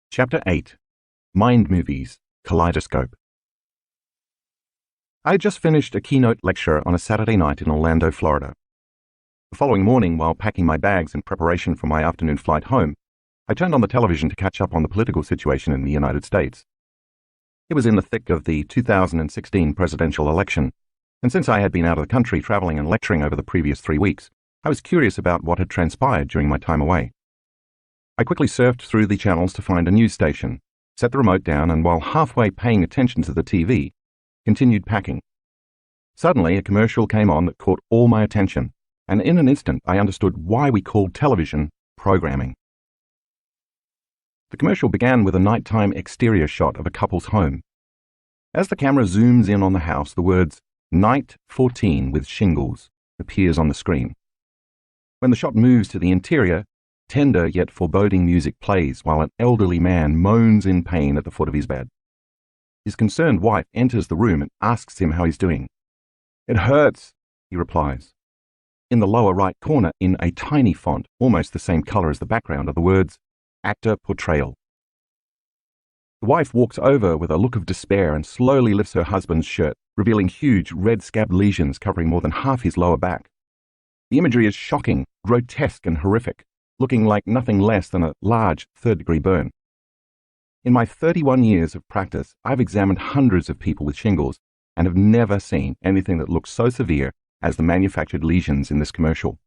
Chapter 8. Mind Movies, Kaleidoscope. I had just finished a keynote lecture on a Saturday night in Orlando, Florida. The following morning, while packing my bags in preparation for my afternoon flight home, I turned on the television to catch up on the political situation in the United States. It was in the thick of the 2016 presidential election, and since I had been out of the country traveling and lecturing over the previous 3 weeks, I was curious about what had transpired during my time away. I quickly surfed through the channels to find a news station, set the remote down, and while halfway paying attention to the TV, continued packing. Suddenly, a commercial came on that caught all my attention, and in an instant I understood why we called television programming. The commercial began with a nighttime exterior shot of a couple's home. As the camera zooms in on the house, the words "Night 14 with Shingles" appears on the screen. When the shot moves to the interior, tender yet foreboding music plays while an elderly man moans in pain at the foot of his bed. His concerned wife enters the room and asks him how he's doing. "It hurts," he replies. In the lower right corner, in a tiny font, almost the same color as the background, are the words, "Actor Portrayal." The wife walks over with a look of despair and slowly lifts her husband's shirt, revealing huge red scabbed lesions covering more than half his lower back. The imagery is shocking, grotesque, and horrific, looking like nothing less than a large third-degree burn. In my 31 years of practice, I've examined hundreds of people with shingles and have never seen anything that looked so severe as the manufactured lesions in this commercial.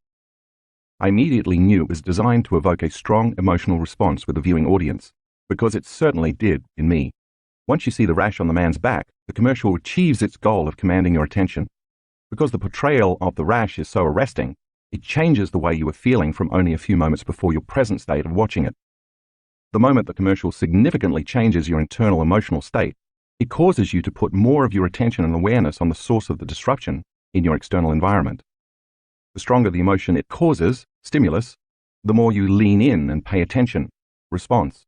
I immediately knew it was designed to evoke a strong emotional response with the viewing audience, because it certainly did in me. Once you see the rash on the man's back, the commercial achieves its goal of commanding your attention. Because the portrayal of the rash is so arresting, it changes the way you were feeling from only a few moments before your present state of watching it. The moment the commercial significantly changes your internal emotional state, it causes you to put more of your attention and awareness on the source of the disruption in your external environment. The stronger the emotion it causes, stimulus, the more you lean in and pay attention, response.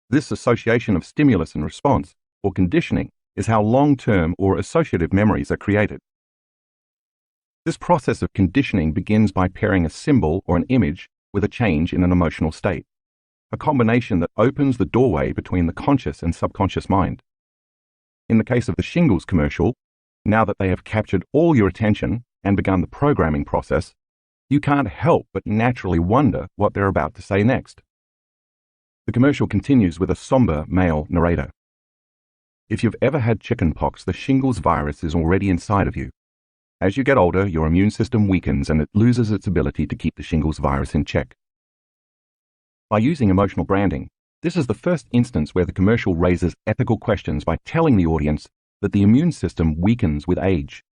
This association of stimulus and response, or conditioning, is how long-term or associative memories are created. This process of conditioning begins by pairing a symbol or an image with a change in an emotional state, a combination that opens the doorway between the conscious and subconscious mind. In the case of the Shingles commercial, now that they have captured all your attention and begun the programming process, you can't help but naturally wonder what they're about to say next. The commercial continues with a somber male narrator. If you've ever had chickenpox, the Shingles virus is already inside of you. As you get older, your immune system weakens and it loses its ability to keep the shingles virus in check. By using emotional branding, this is the first instance where the commercial raises ethical questions by telling the audience that the immune system weakens with age.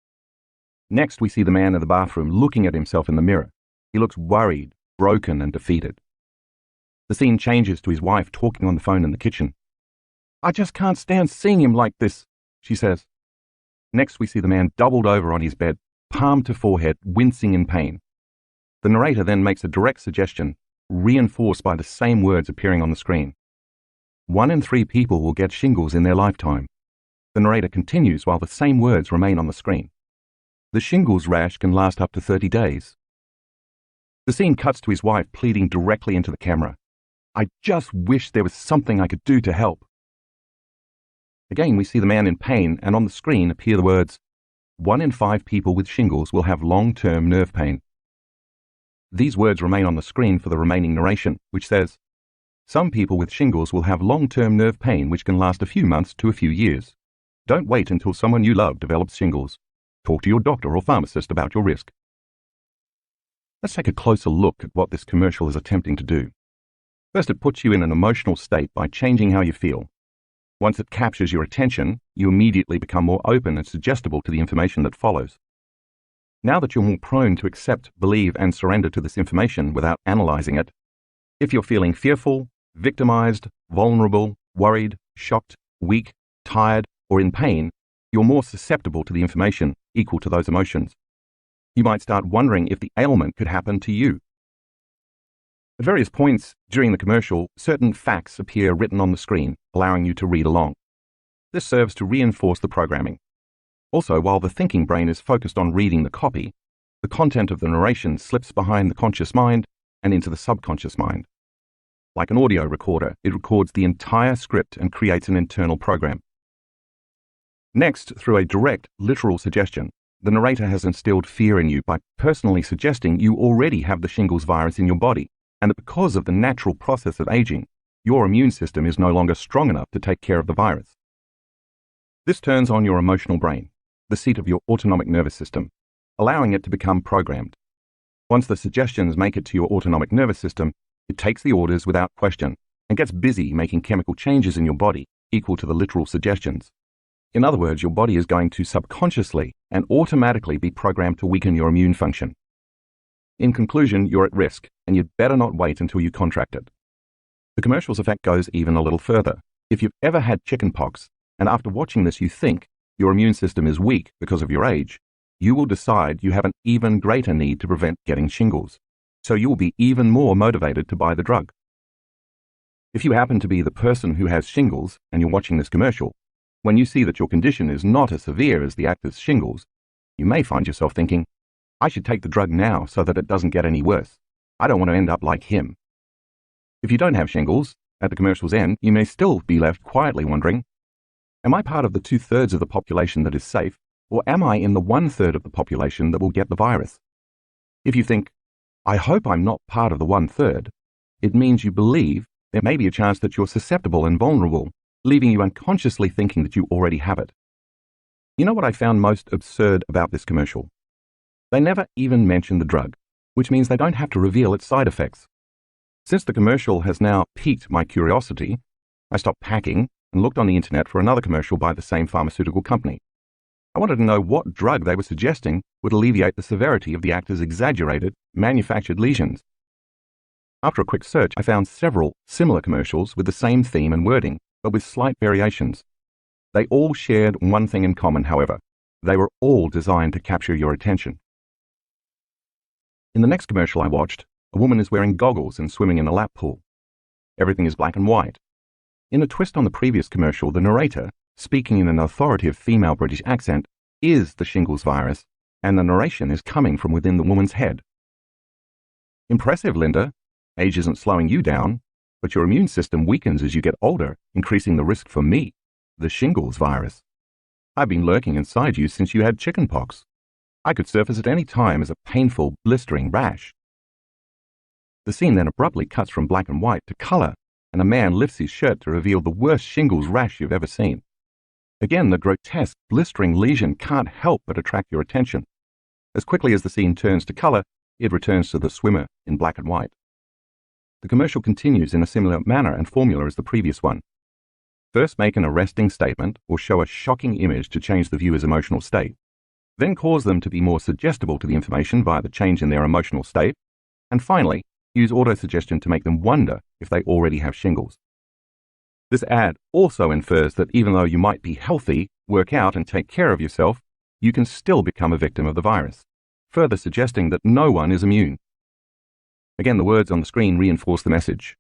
Next, we see the man in the bathroom looking at himself in the mirror. He looks worried, broken, and defeated. The scene changes to his wife talking on the phone in the kitchen. "I just can't stand seeing him like this," she says. Next, we see the man doubled over on his bed, palm to forehead, wincing in pain. The narrator then makes a direct suggestion, reinforced by the same words appearing on the screen. 1 in 3 people will get shingles in their lifetime. The narrator continues while the same words remain on the screen. The shingles rash can last up to 30 days. The scene cuts to his wife pleading directly into the camera. "I just wish there was something I could do to help." Again, we see the man in pain, and on the screen appear the words, 1 in 5 people with shingles will have long-term nerve pain. These words remain on the screen for the remaining narration, which says, "Some people with shingles will have long-term nerve pain which can last a few months to a few years. Don't wait until someone you love develops shingles. Talk to your doctor or pharmacist about your risk." Let's take a closer look at what this commercial is attempting to do. First, it puts you in an emotional state by changing how you feel. Once it captures your attention, you immediately become more open and suggestible to the information that follows. Now that you're more prone to accept, believe, and surrender to this information without analyzing it, if you're feeling fearful, victimized, vulnerable, worried, shocked, weak, tired, or in pain, you're more susceptible to the information equal to those emotions. You might start wondering if the ailment could happen to you. At various points during the commercial, certain facts appear written on the screen, allowing you to read along. This serves to reinforce the programming. Also, while the thinking brain is focused on reading the copy, the content of the narration slips behind the conscious mind and into the subconscious mind. Like an audio recorder, it records the entire script and creates an internal program. Next, through a direct, literal suggestion, the narrator has instilled fear in you by personally suggesting you already have the shingles virus in your body, and that because of the natural process of aging, your immune system is no longer strong enough to take care of the virus. This turns on your emotional brain, the seat of your autonomic nervous system, allowing it to become programmed. Once the suggestions make it to your autonomic nervous system, it takes the orders without question and gets busy making chemical changes in your body equal to the literal suggestions. In other words, your body is going to subconsciously and automatically be programmed to weaken your immune function. In conclusion, you're at risk, and you'd better not wait until you contract it. The commercial's effect goes even a little further. If you've ever had chickenpox, and after watching this you think your immune system is weak because of your age, you will decide you have an even greater need to prevent getting shingles, so you will be even more motivated to buy the drug. If you happen to be the person who has shingles and you're watching this commercial, when you see that your condition is not as severe as the actor's shingles, you may find yourself thinking, I should take the drug now so that it doesn't get any worse. I don't want to end up like him. If you don't have shingles, at the commercial's end, you may still be left quietly wondering, am I part of the 2/3 of the population that is safe, or am I in the 1/3 of the population that will get the virus? If you think, I hope I'm not part of the 1/3, it means you believe there may be a chance that you're susceptible and vulnerable, leaving you unconsciously thinking that you already have it. You know what I found most absurd about this commercial? They never even mention the drug, which means they don't have to reveal its side effects. Since the commercial has now piqued my curiosity, I stopped packing and looked on the internet for another commercial by the same pharmaceutical company. I wanted to know what drug they were suggesting would alleviate the severity of the actor's exaggerated, manufactured lesions. After a quick search, I found several similar commercials with the same theme and wording, but with slight variations. They all shared one thing in common, however. They were all designed to capture your attention. In the next commercial I watched, a woman is wearing goggles and swimming in a lap pool. Everything is black and white. In a twist on the previous commercial, the narrator, speaking in an authoritative female British accent, is the shingles virus, and the narration is coming from within the woman's head. Impressive, Linda. Age isn't slowing you down, but your immune system weakens as you get older, increasing the risk for me, the shingles virus. I've been lurking inside you since you had chickenpox. I could surface at any time as a painful, blistering rash. The scene then abruptly cuts from black and white to color, and a man lifts his shirt to reveal the worst shingles rash you've ever seen. Again, the grotesque, blistering lesion can't help but attract your attention. As quickly as the scene turns to color, it returns to the swimmer in black and white. The commercial continues in a similar manner and formula as the previous one. First, make an arresting statement or show a shocking image to change the viewer's emotional state. Then cause them to be more suggestible to the information via the change in their emotional state. And finally, use auto-suggestion to make them wonder if they already have shingles. This ad also infers that even though you might be healthy, work out and take care of yourself, you can still become a victim of the virus, further suggesting that no one is immune. Again, the words on the screen reinforce the message.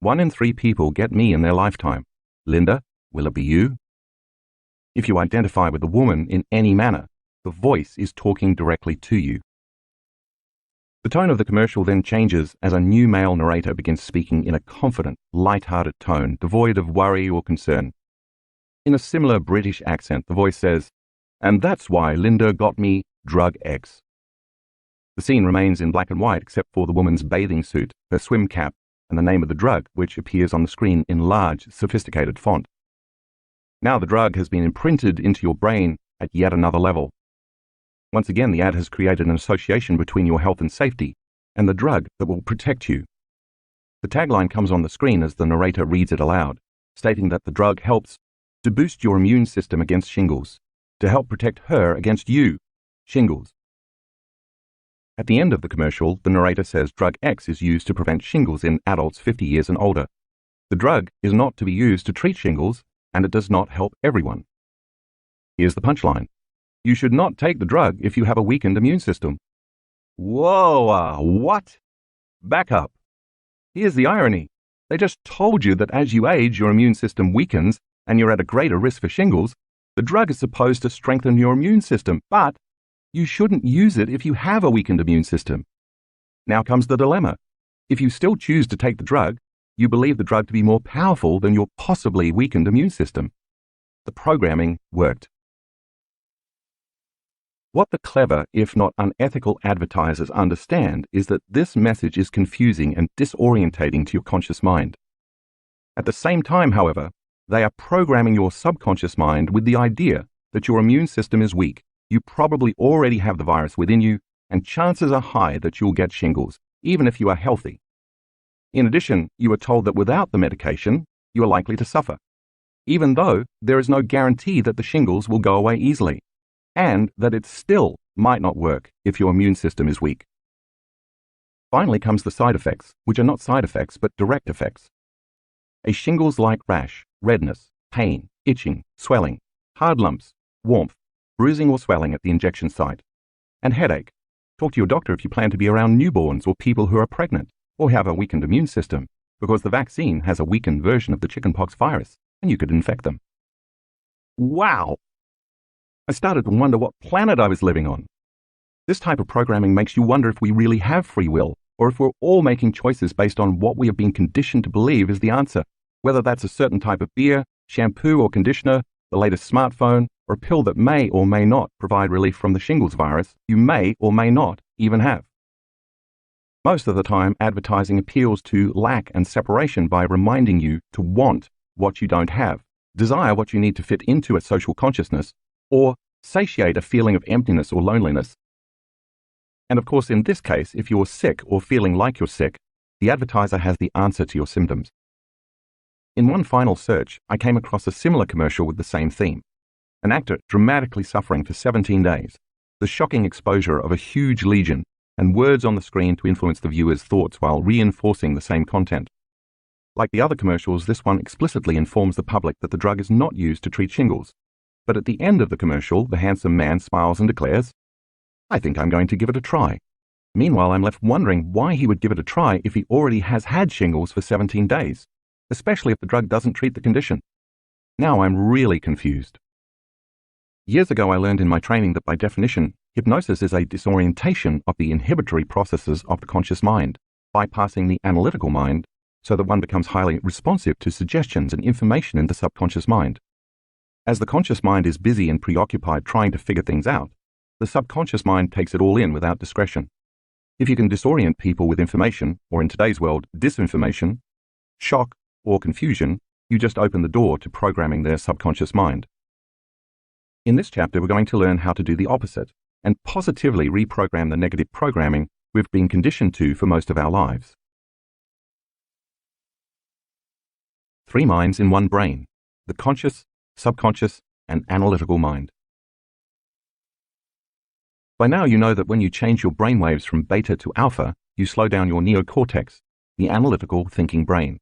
1 in 3 people get me in their lifetime. Linda, will it be you? If you identify with the woman in any manner, the voice is talking directly to you. The tone of the commercial then changes as a new male narrator begins speaking in a confident, light-hearted tone, devoid of worry or concern. In a similar British accent, the voice says, "And that's why Linda got me drug X." The scene remains in black and white except for the woman's bathing suit, her swim cap, and the name of the drug, which appears on the screen in large, sophisticated font. Now the drug has been imprinted into your brain at yet another level. Once again, the ad has created an association between your health and safety and the drug that will protect you. The tagline comes on the screen as the narrator reads it aloud, stating that the drug helps to boost your immune system against shingles, to help protect her against you, shingles. At the end of the commercial, the narrator says drug X is used to prevent shingles in adults 50 years and older. The drug is not to be used to treat shingles, and it does not help everyone. Here's the punchline. You should not take the drug if you have a weakened immune system. Whoa, what? Back up. Here's the irony. They just told you that as you age, your immune system weakens and you're at a greater risk for shingles. The drug is supposed to strengthen your immune system, but you shouldn't use it if you have a weakened immune system. Now comes the dilemma. If you still choose to take the drug, you believe the drug to be more powerful than your possibly weakened immune system. The programming worked. What the clever, if not unethical advertisers understand is that this message is confusing and disorientating to your conscious mind. At the same time, however, they are programming your subconscious mind with the idea that your immune system is weak, you probably already have the virus within you, and chances are high that you'll get shingles, even if you are healthy. In addition, you are told that without the medication, you are likely to suffer, even though there is no guarantee that the shingles will go away easily, and that it still might not work if your immune system is weak. Finally comes the side effects, which are not side effects but direct effects. A shingles-like rash, redness, pain, itching, swelling, hard lumps, warmth, bruising or swelling at the injection site, and headache. Talk to your doctor if you plan to be around newborns or people who are pregnant or have a weakened immune system, because the vaccine has a weakened version of the chickenpox virus and you could infect them. Wow! I started to wonder what planet I was living on. This type of programming makes you wonder if we really have free will, or if we're all making choices based on what we have been conditioned to believe is the answer, whether that's a certain type of beer, shampoo or conditioner, the latest smartphone, or a pill that may or may not provide relief from the shingles virus you may or may not even have. Most of the time, advertising appeals to lack and separation by reminding you to want what you don't have, desire what you need to fit into a social consciousness, or satiate a feeling of emptiness or loneliness. And of course, in this case, if you're sick or feeling like you're sick, the advertiser has the answer to your symptoms. In one final search, I came across a similar commercial with the same theme. An actor dramatically suffering for 17 days, the shocking exposure of a huge lesion, and words on the screen to influence the viewer's thoughts while reinforcing the same content. Like the other commercials, this one explicitly informs the public that the drug is not used to treat shingles. But at the end of the commercial, the handsome man smiles and declares, "I think I'm going to give it a try." Meanwhile, I'm left wondering why he would give it a try if he already has had shingles for 17 days, especially if the drug doesn't treat the condition. Now I'm really confused. Years ago, I learned in my training that by definition, hypnosis is a disorientation of the inhibitory processes of the conscious mind, bypassing the analytical mind, so that one becomes highly responsive to suggestions and information in the subconscious mind. As the conscious mind is busy and preoccupied trying to figure things out, the subconscious mind takes it all in without discretion. If you can disorient people with information, or in today's world, disinformation, shock, or confusion, you just open the door to programming their subconscious mind. In this chapter, we're going to learn how to do the opposite and positively reprogram the negative programming we've been conditioned to for most of our lives. 3 minds in one brain: the conscious, subconscious, and analytical mind. By now you know that when you change your brainwaves from beta to alpha, you slow down your neocortex, the analytical thinking brain.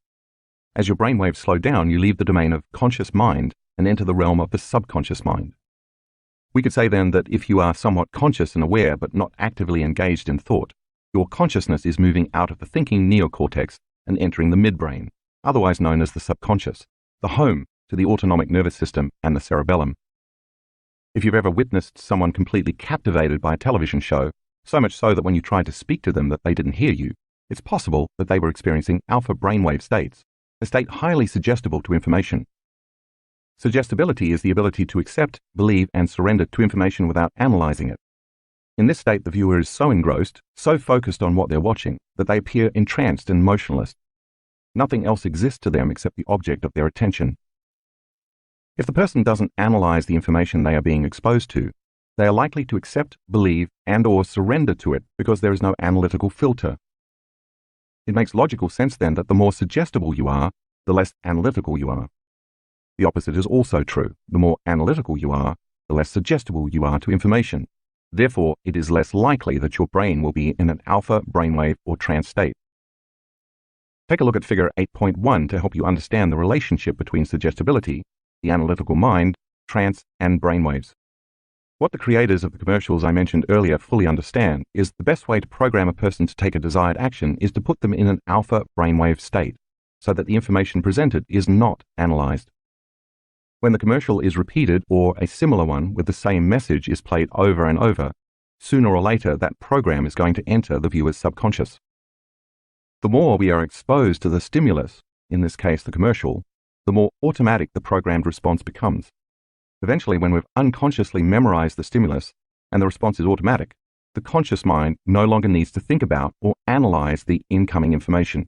As your brainwaves slow down, you leave the domain of conscious mind and enter the realm of the subconscious mind. We could say then that if you are somewhat conscious and aware but not actively engaged in thought, your consciousness is moving out of the thinking neocortex and entering the midbrain, otherwise known as the subconscious, the home to the autonomic nervous system and the cerebellum. If you've ever witnessed someone completely captivated by a television show, so much so that when you tried to speak to them that they didn't hear you, it's possible that they were experiencing alpha brainwave states, a state highly suggestible to information. Suggestibility is the ability to accept, believe, and surrender to information without analyzing it. In this state, the viewer is so engrossed, so focused on what they're watching, that they appear entranced and motionless. Nothing else exists to them except the object of their attention. If the person doesn't analyze the information they are being exposed to, they are likely to accept, believe, and/or surrender to it because there is no analytical filter. It makes logical sense then that the more suggestible you are, the less analytical you are. The opposite is also true. The more analytical you are, the less suggestible you are to information. Therefore, it is less likely that your brain will be in an alpha brainwave or trance state. Take a look at figure 8.1 to help you understand the relationship between suggestibility, the analytical mind, trance, and brainwaves. What the creators of the commercials I mentioned earlier fully understand is the best way to program a person to take a desired action is to put them in an alpha brainwave state, so that the information presented is not analyzed. When the commercial is repeated or a similar one with the same message is played over and over, sooner or later that program is going to enter the viewer's subconscious. The more we are exposed to the stimulus, in this case the commercial, the more automatic the programmed response becomes. Eventually, when we've unconsciously memorized the stimulus and the response is automatic, the conscious mind no longer needs to think about or analyze the incoming information.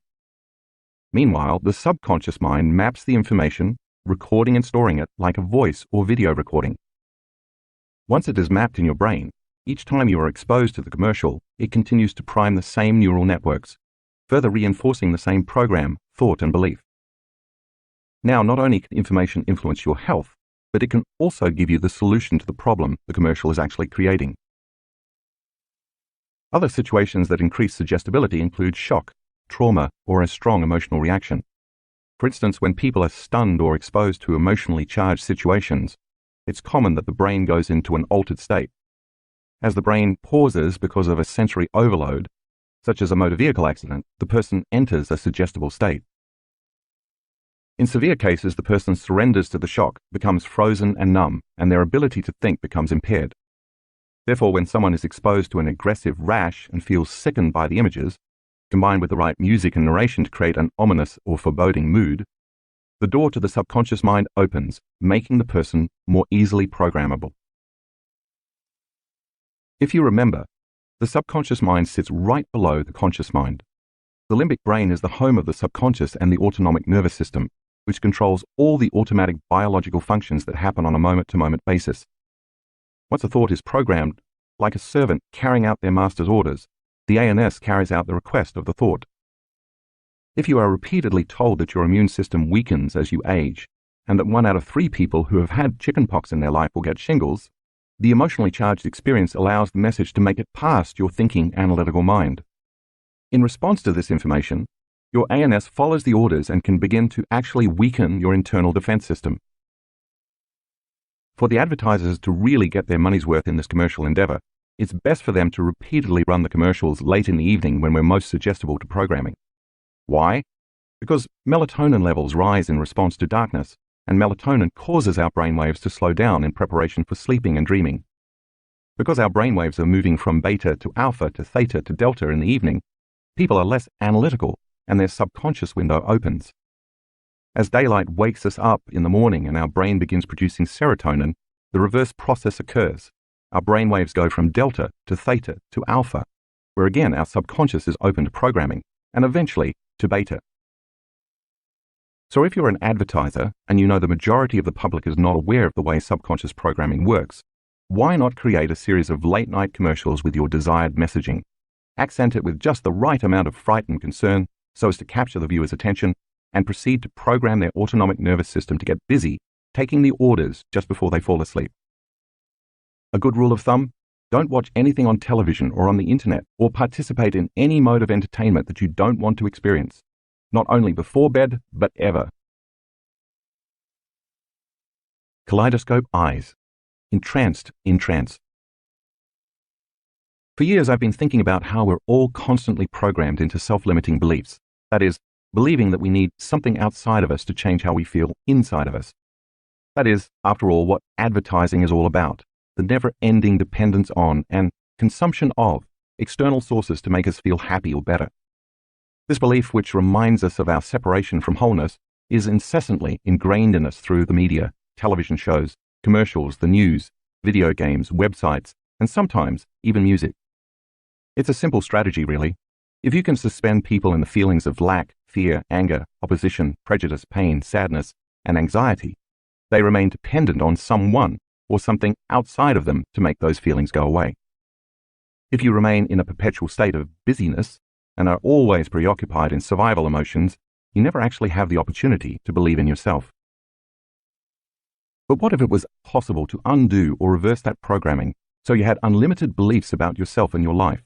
Meanwhile, the subconscious mind maps the information, recording and storing it like a voice or video recording. Once it is mapped in your brain, each time you are exposed to the commercial, it continues to prime the same neural networks, further reinforcing the same program, thought and belief. Now, not only can information influence your health, but it can also give you the solution to the problem the commercial is actually creating. Other situations that increase suggestibility include shock, trauma, or a strong emotional reaction. For instance, when people are stunned or exposed to emotionally charged situations, it's common that the brain goes into an altered state. As the brain pauses because of a sensory overload, such as a motor vehicle accident, the person enters a suggestible state. In severe cases, the person surrenders to the shock, becomes frozen and numb, and their ability to think becomes impaired. Therefore, when someone is exposed to an aggressive rash and feels sickened by the images, combined with the right music and narration to create an ominous or foreboding mood, the door to the subconscious mind opens, making the person more easily programmable. If you remember, the subconscious mind sits right below the conscious mind. The limbic brain is the home of the subconscious and the autonomic nervous system, which controls all the automatic biological functions that happen on a moment-to-moment basis. Once a thought is programmed, like a servant carrying out their master's orders, the ANS carries out the request of the thought. If you are repeatedly told that your immune system weakens as you age, and that 1 out of 3 people who have had chickenpox in their life will get shingles, the emotionally charged experience allows the message to make it past your thinking, analytical mind. In response to this information, your ANS follows the orders and can begin to actually weaken your internal defense system. For the advertisers to really get their money's worth in this commercial endeavor, it's best for them to repeatedly run the commercials late in the evening when we're most suggestible to programming. Why? Because melatonin levels rise in response to darkness, and melatonin causes our brainwaves to slow down in preparation for sleeping and dreaming. Because our brainwaves are moving from beta to alpha to theta to delta in the evening, people are less analytical and their subconscious window opens. As daylight wakes us up in the morning and our brain begins producing serotonin, the reverse process occurs. Our brainwaves go from delta to theta to alpha, where again our subconscious is open to programming, and eventually to beta. So if you're an advertiser and you know the majority of the public is not aware of the way subconscious programming works, why not create a series of late-night commercials with your desired messaging? Accent it with just the right amount of fright and concern so as to capture the viewer's attention, and proceed to program their autonomic nervous system to get busy taking the orders just before they fall asleep. A good rule of thumb: don't watch anything on television or on the internet or participate in any mode of entertainment that you don't want to experience, not only before bed, but ever. Kaleidoscope eyes. Entranced in trance. For years I've been thinking about how we're all constantly programmed into self-limiting beliefs. That is, believing that we need something outside of us to change how we feel inside of us. That is, after all, what advertising is all about: the never-ending dependence on and consumption of external sources to make us feel happy or better. This belief, which reminds us of our separation from wholeness, is incessantly ingrained in us through the media, television shows, commercials, the news, video games, websites, and sometimes even music. It's a simple strategy, really. If you can suspend people in the feelings of lack, fear, anger, opposition, prejudice, pain, sadness, and anxiety, they remain dependent on someone or something outside of them to make those feelings go away. If you remain in a perpetual state of busyness and are always preoccupied in survival emotions, you never actually have the opportunity to believe in yourself. But what if it was possible to undo or reverse that programming so you had unlimited beliefs about yourself and your life?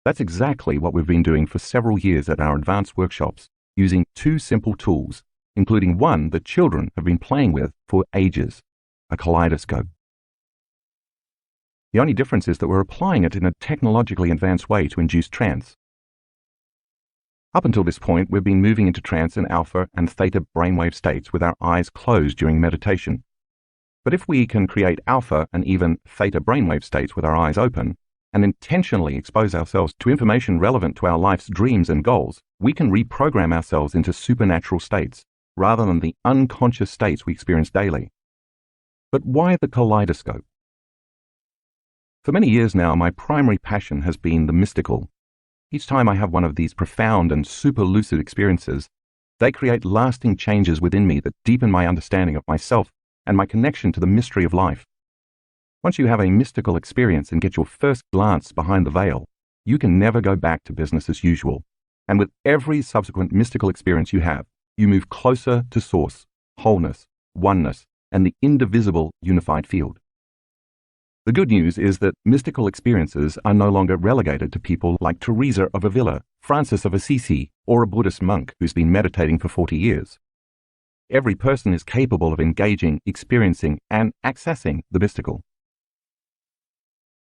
That's exactly what we've been doing for several years at our advanced workshops, using 2 simple tools, including one that children have been playing with for ages: a kaleidoscope. The only difference is that we're applying it in a technologically advanced way to induce trance. Up until this point, we've been moving into trance in alpha and theta brainwave states with our eyes closed during meditation. But if we can create alpha and even theta brainwave states with our eyes open, and intentionally expose ourselves to information relevant to our life's dreams and goals, we can reprogram ourselves into supernatural states, rather than the unconscious states we experience daily. But why the kaleidoscope? For many years now, my primary passion has been the mystical. Each time I have one of these profound and super lucid experiences, they create lasting changes within me that deepen my understanding of myself and my connection to the mystery of life. Once you have a mystical experience and get your first glance behind the veil, you can never go back to business as usual. And with every subsequent mystical experience you have, you move closer to source, wholeness, oneness, and the indivisible unified field. The good news is that mystical experiences are no longer relegated to people like Teresa of Avila, Francis of Assisi, or a Buddhist monk who's been meditating for 40 years. Every person is capable of engaging, experiencing, and accessing the mystical.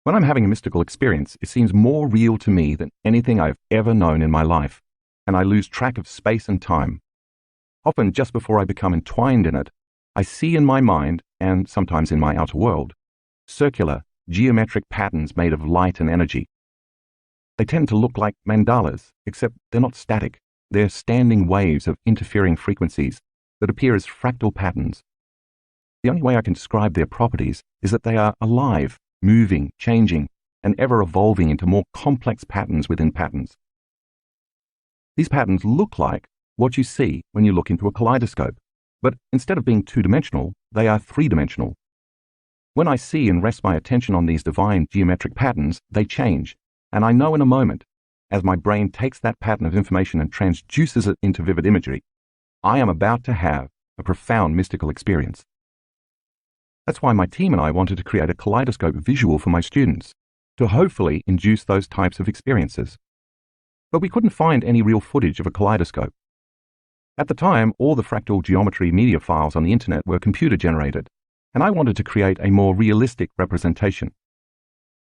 When I'm having a mystical experience, it seems more real to me than anything I've ever known in my life, and I lose track of space and time. Often, just before I become entwined in it, I see in my mind, and sometimes in my outer world, circular, geometric patterns made of light and energy. They tend to look like mandalas, except they're not static. They're standing waves of interfering frequencies that appear as fractal patterns. The only way I can describe their properties is that they are alive, moving, changing, and ever evolving into more complex patterns within patterns. These patterns look like what you see when you look into a kaleidoscope, but instead of being two-dimensional, they are three-dimensional. When I see and rest my attention on these divine geometric patterns, they change, and I know in a moment, as my brain takes that pattern of information and transduces it into vivid imagery, I am about to have a profound mystical experience. That's why my team and I wanted to create a kaleidoscope visual for my students, to hopefully induce those types of experiences. But we couldn't find any real footage of a kaleidoscope. At the time, all the fractal geometry media files on the internet were computer-generated, and I wanted to create a more realistic representation.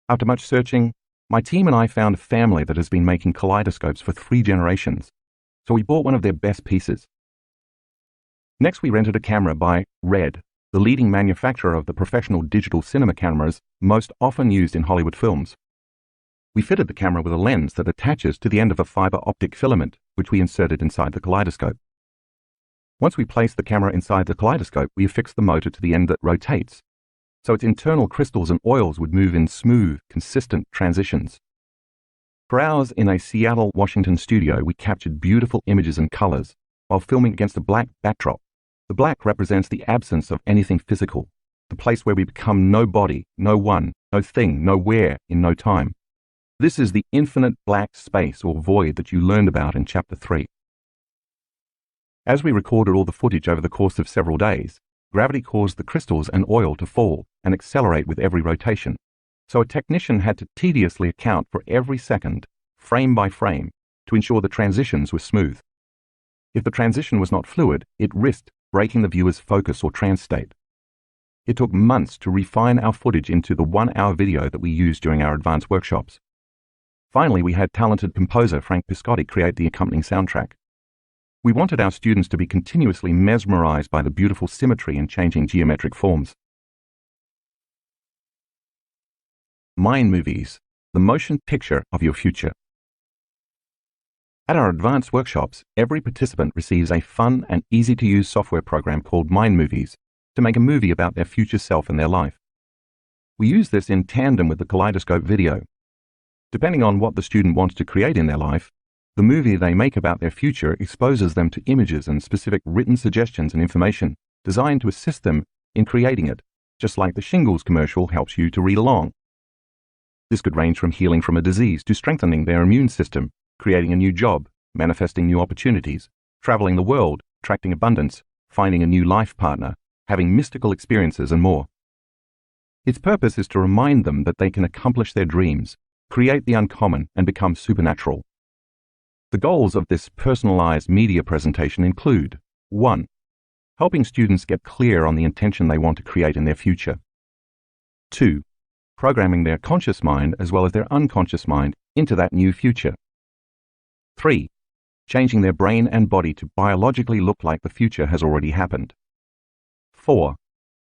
After much searching, my team and I found a family that has been making kaleidoscopes for 3 generations, so we bought one of their best pieces. Next, we rented a camera by Red, the leading manufacturer of the professional digital cinema cameras most often used in Hollywood films. We fitted the camera with a lens that attaches to the end of a fiber optic filament, which we inserted inside the kaleidoscope. Once we placed the camera inside the kaleidoscope, we affixed the motor to the end that rotates, so its internal crystals and oils would move in smooth, consistent transitions. For hours in a Seattle, Washington studio, we captured beautiful images and colors while filming against a black backdrop. The black represents the absence of anything physical, the place where we become no body, no one, no thing, nowhere, in no time. This is the infinite black space or void that you learned about in Chapter 3. As we recorded all the footage over the course of several days, gravity caused the crystals and oil to fall and accelerate with every rotation, so a technician had to tediously account for every second, frame by frame, to ensure the transitions were smooth. If the transition was not fluid, it risked breaking the viewer's focus or trance state. It took months to refine our footage into the 1-hour video that we used during our advanced workshops. Finally, we had talented composer Frank Piscotti create the accompanying soundtrack. We wanted our students to be continuously mesmerized by the beautiful symmetry and changing geometric forms. Mind Movies, the motion picture of your future. At our advanced workshops, every participant receives a fun and easy-to-use software program called Mind Movies to make a movie about their future self and their life. We use this in tandem with the Kaleidoscope video. Depending on what the student wants to create in their life, the movie they make about their future exposes them to images and specific written suggestions and information designed to assist them in creating it, just like the Shingles commercial helps you to read along. This could range from healing from a disease to strengthening their immune system, creating a new job, manifesting new opportunities, traveling the world, attracting abundance, finding a new life partner, having mystical experiences, and more. Its purpose is to remind them that they can accomplish their dreams, create the uncommon, and become supernatural. The goals of this personalized media presentation include 1. Helping students get clear on the intention they want to create in their future. 2. Programming their conscious mind as well as their unconscious mind into that new future. 3. Changing their brain and body to biologically look like the future has already happened. 4.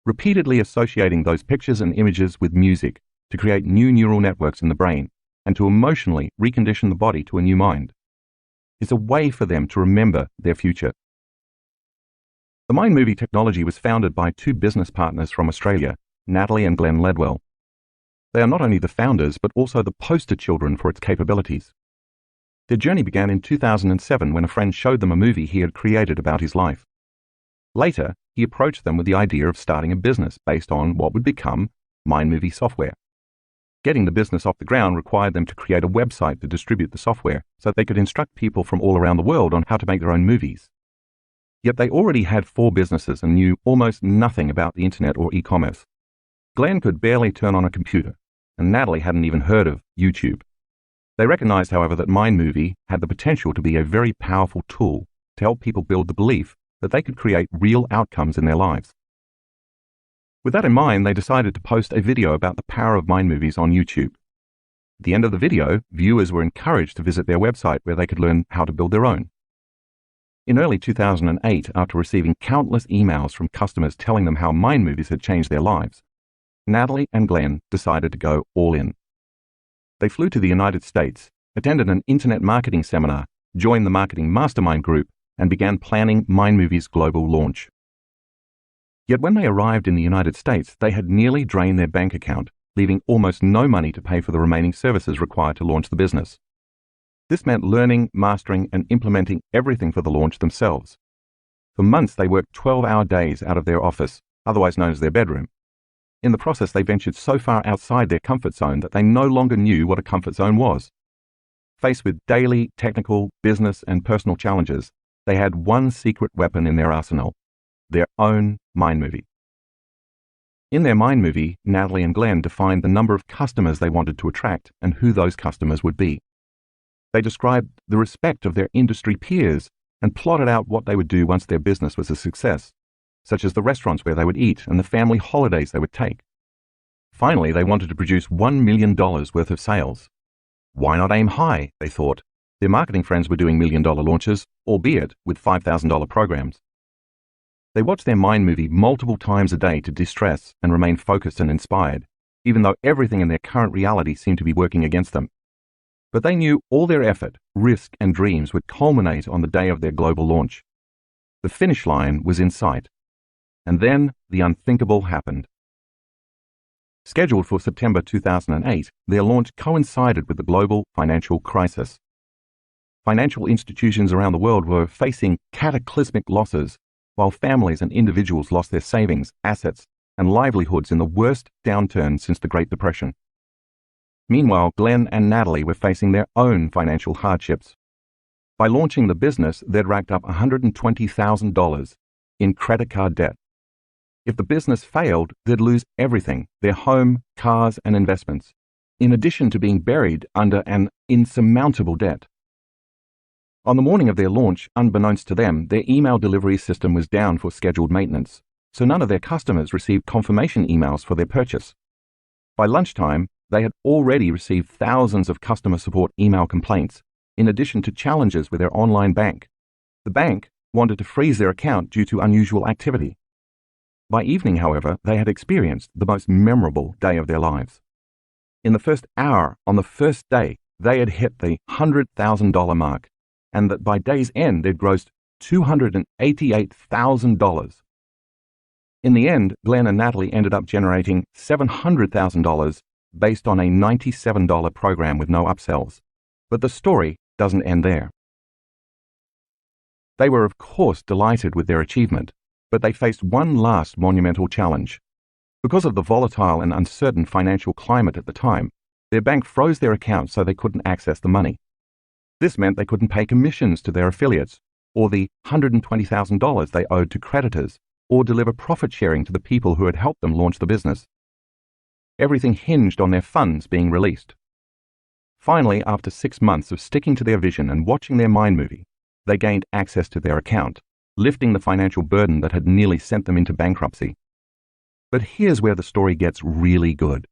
Repeatedly associating those pictures and images with music, to create new neural networks in the brain and to emotionally recondition the body to a new mind. It's a way for them to remember their future. The Mind Movie technology was founded by two business partners from Australia, Natalie and Glenn Ledwell. They are not only the founders, but also the poster children for its capabilities. Their journey began in 2007 when a friend showed them a movie he had created about his life. Later, he approached them with the idea of starting a business based on what would become Mind Movie software. Getting the business off the ground required them to create a website to distribute the software so they could instruct people from all around the world on how to make their own movies. Yet they already had 4 businesses and knew almost nothing about the internet or e-commerce. Glenn could barely turn on a computer, and Natalie hadn't even heard of YouTube. They recognized, however, that Mind Movie had the potential to be a very powerful tool to help people build the belief that they could create real outcomes in their lives. With that in mind, they decided to post a video about the power of mind movies on YouTube. At the end of the video, viewers were encouraged to visit their website where they could learn how to build their own. In early 2008, after receiving countless emails from customers telling them how mind movies had changed their lives, Natalie and Glenn decided to go all in. They flew to the United States, attended an internet marketing seminar, joined the marketing mastermind group, and began planning Mind Movie's global launch. Yet when they arrived in the United States, they had nearly drained their bank account, leaving almost no money to pay for the remaining services required to launch the business. This meant learning, mastering, and implementing everything for the launch themselves. For months, they worked 12-hour days out of their office, otherwise known as their bedroom. In the process, they ventured so far outside their comfort zone that they no longer knew what a comfort zone was. Faced with daily, technical, business, and personal challenges, they had one secret weapon in their arsenal: their own mind movie. In their mind movie, Natalie and Glenn defined the number of customers they wanted to attract and who those customers would be. They described the respect of their industry peers and plotted out what they would do once their business was a success, such as the restaurants where they would eat and the family holidays they would take. Finally, they wanted to produce $1 million worth of sales. Why not aim high, they thought. Their marketing friends were doing $1 million launches, albeit with $5,000 programs. They watched their mind movie multiple times a day to de-stress and remain focused and inspired, even though everything in their current reality seemed to be working against them. But they knew all their effort, risk, and dreams would culminate on the day of their global launch. The finish line was in sight. And then the unthinkable happened. Scheduled for September 2008, their launch coincided with the global financial crisis. Financial institutions around the world were facing cataclysmic losses, while families and individuals lost their savings, assets, and livelihoods in the worst downturn since the Great Depression. Meanwhile, Glenn and Natalie were facing their own financial hardships. By launching the business, they'd racked up $120,000 in credit card debt. If the business failed, they'd lose everything: their home, cars, and investments, in addition to being buried under an insurmountable debt. On the morning of their launch, unbeknownst to them, their email delivery system was down for scheduled maintenance, so none of their customers received confirmation emails for their purchase. By lunchtime, they had already received thousands of customer support email complaints, in addition to challenges with their online bank. The bank wanted to freeze their account due to unusual activity. By evening, however, they had experienced the most memorable day of their lives. In the first hour on the first day, they had hit the $100,000 mark, and that by day's end they'd grossed $288,000. In the end, Glenn and Natalie ended up generating $700,000 based on a $97 program with no upsells. But the story doesn't end there. They were, of course, delighted with their achievement, but they faced one last monumental challenge. Because of the volatile and uncertain financial climate at the time, their bank froze their accounts so they couldn't access the money. This meant they couldn't pay commissions to their affiliates, or the $120,000 they owed to creditors, or deliver profit sharing to the people who had helped them launch the business. Everything hinged on their funds being released. Finally, after 6 months of sticking to their vision and watching their mind movie, they gained access to their account, lifting the financial burden that had nearly sent them into bankruptcy. But here's where the story gets really good.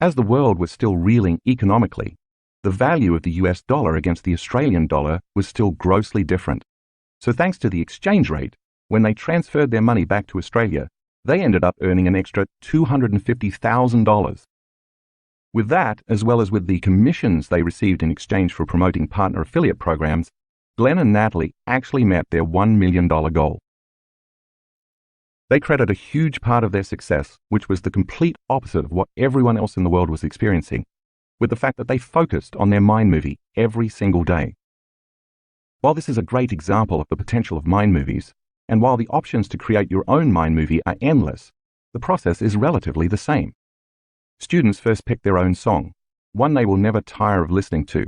As the world was still reeling economically, the value of the US dollar against the Australian dollar was still grossly different. So thanks to the exchange rate, when they transferred their money back to Australia, they ended up earning an extra $250,000. With that, as well as with the commissions they received in exchange for promoting partner affiliate programs, Glenn and Natalie actually met their $1 million goal. They credit a huge part of their success, which was the complete opposite of what everyone else in the world was experiencing, with the fact that they focused on their mind movie every single day. While this is a great example of the potential of mind movies, and while the options to create your own mind movie are endless, the process is relatively the same. Students first pick their own song, one they will never tire of listening to.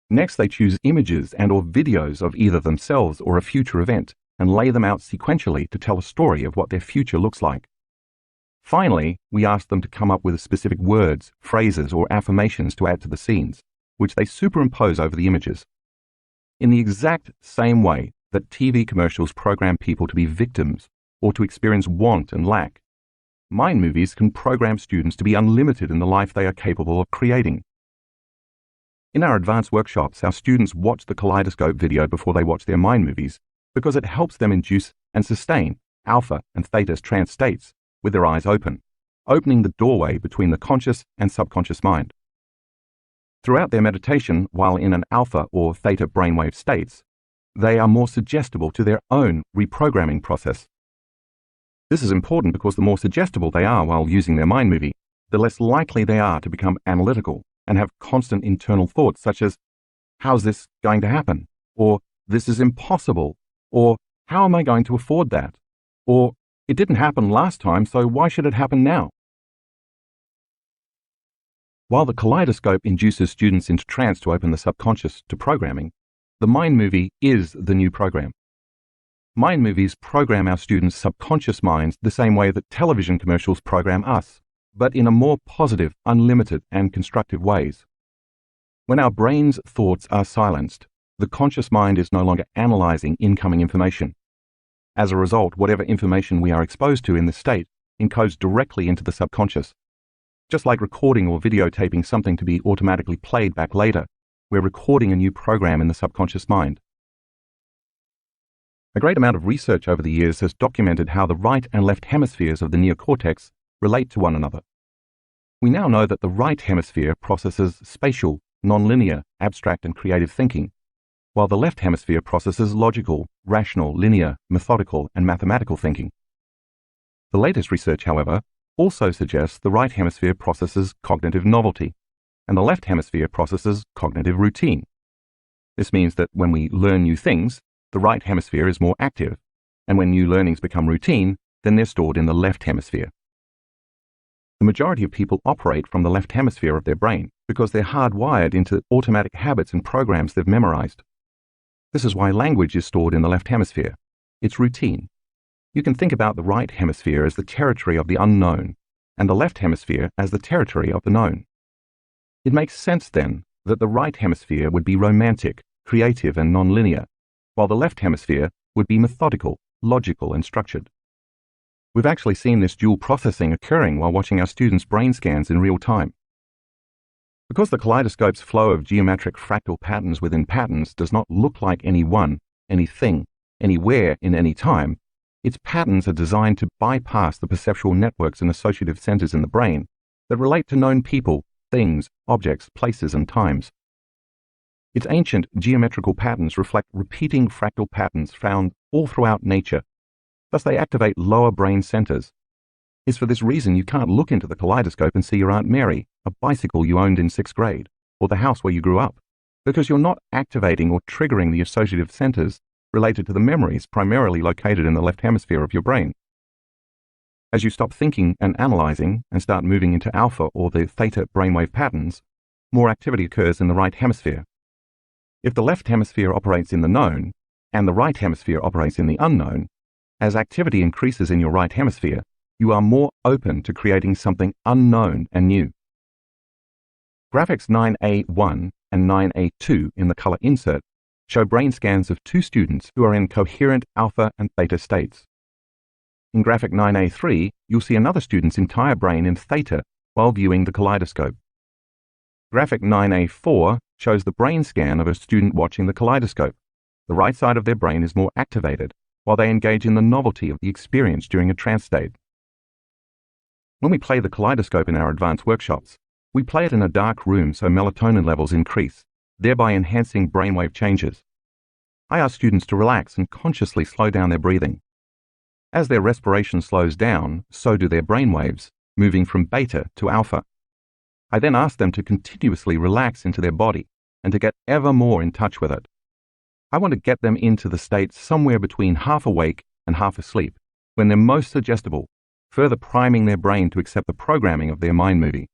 Next, they choose images and/or videos of either themselves or a future event and lay them out sequentially to tell a story of what their future looks like. Finally, we ask them to come up with specific words, phrases, or affirmations to add to the scenes, which they superimpose over the images. In the exact same way that TV commercials program people to be victims or to experience want and lack, mind movies can program students to be unlimited in the life they are capable of creating. In our advanced workshops, our students watch the Kaleidoscope video before they watch their mind movies because it helps them induce and sustain alpha and theta trance states with their eyes open, opening the doorway between the conscious and subconscious mind. Throughout their meditation, while in an alpha or theta brainwave states, they are more suggestible to their own reprogramming process. This is important because the more suggestible they are while using their mind movie, the less likely they are to become analytical and have constant internal thoughts such as, how's this going to happen? Or, this is impossible. Or, how am I going to afford that? Or, it didn't happen last time, so why should it happen now? While the Kaleidoscope induces students into trance to open the subconscious to programming, the mind movie is the new program. Mind movies program our students' subconscious minds the same way that television commercials program us, but in a more positive, unlimited, and constructive ways. When our brain's thoughts are silenced, the conscious mind is no longer analyzing incoming information. As a result, whatever information we are exposed to in this state encodes directly into the subconscious. Just like recording or videotaping something to be automatically played back later, we're recording a new program in the subconscious mind. A great amount of research over the years has documented how the right and left hemispheres of the neocortex relate to one another. We now know that the right hemisphere processes spatial, nonlinear, abstract, and creative thinking, while the left hemisphere processes logical, rational, linear, methodical, and mathematical thinking. The latest research, however, also suggests the right hemisphere processes cognitive novelty, and the left hemisphere processes cognitive routine. This means that when we learn new things, the right hemisphere is more active, and when new learnings become routine, then they're stored in the left hemisphere. The majority of people operate from the left hemisphere of their brain because they're hardwired into automatic habits and programs they've memorized. This is why language is stored in the left hemisphere. It's routine. You can think about the right hemisphere as the territory of the unknown, and the left hemisphere as the territory of the known. It makes sense, then, that the right hemisphere would be romantic, creative, and nonlinear, while the left hemisphere would be methodical, logical, and structured. We've actually seen this dual processing occurring while watching our students' brain scans in real time. Because the Kaleidoscope's flow of geometric fractal patterns within patterns does not look like anyone, anything, anywhere in any time, its patterns are designed to bypass the perceptual networks and associative centers in the brain that relate to known people, things, objects, places, and times. Its ancient geometrical patterns reflect repeating fractal patterns found all throughout nature. Thus, they activate lower brain centers. It's for this reason you can't look into the Kaleidoscope and see your Aunt Mary, a bicycle you owned in 6th grade, or the house where you grew up, because you're not activating or triggering the associative centers related to the memories primarily located in the left hemisphere of your brain. As you stop thinking and analyzing and start moving into alpha or the theta brainwave patterns, more activity occurs in the right hemisphere. If the left hemisphere operates in the known and the right hemisphere operates in the unknown, as activity increases in your right hemisphere, you are more open to creating something unknown and new. Graphics 9A1 and 9A2 in the color insert show brain scans of 2 students who are in coherent alpha and theta states. In graphic 9A3, you'll see another student's entire brain in theta while viewing the Kaleidoscope. Graphic 9A4 shows the brain scan of a student watching the Kaleidoscope. The right side of their brain is more activated, while they engage in the novelty of the experience during a trance state. When we play the Kaleidoscope in our advanced workshops, we play it in a dark room so melatonin levels increase, thereby enhancing brainwave changes. I ask students to relax and consciously slow down their breathing. As their respiration slows down, so do their brainwaves, moving from beta to alpha. I then ask them to continuously relax into their body and to get ever more in touch with it. I want to get them into the state somewhere between half awake and half asleep, when they're most suggestible, further priming their brain to accept the programming of their mind movie.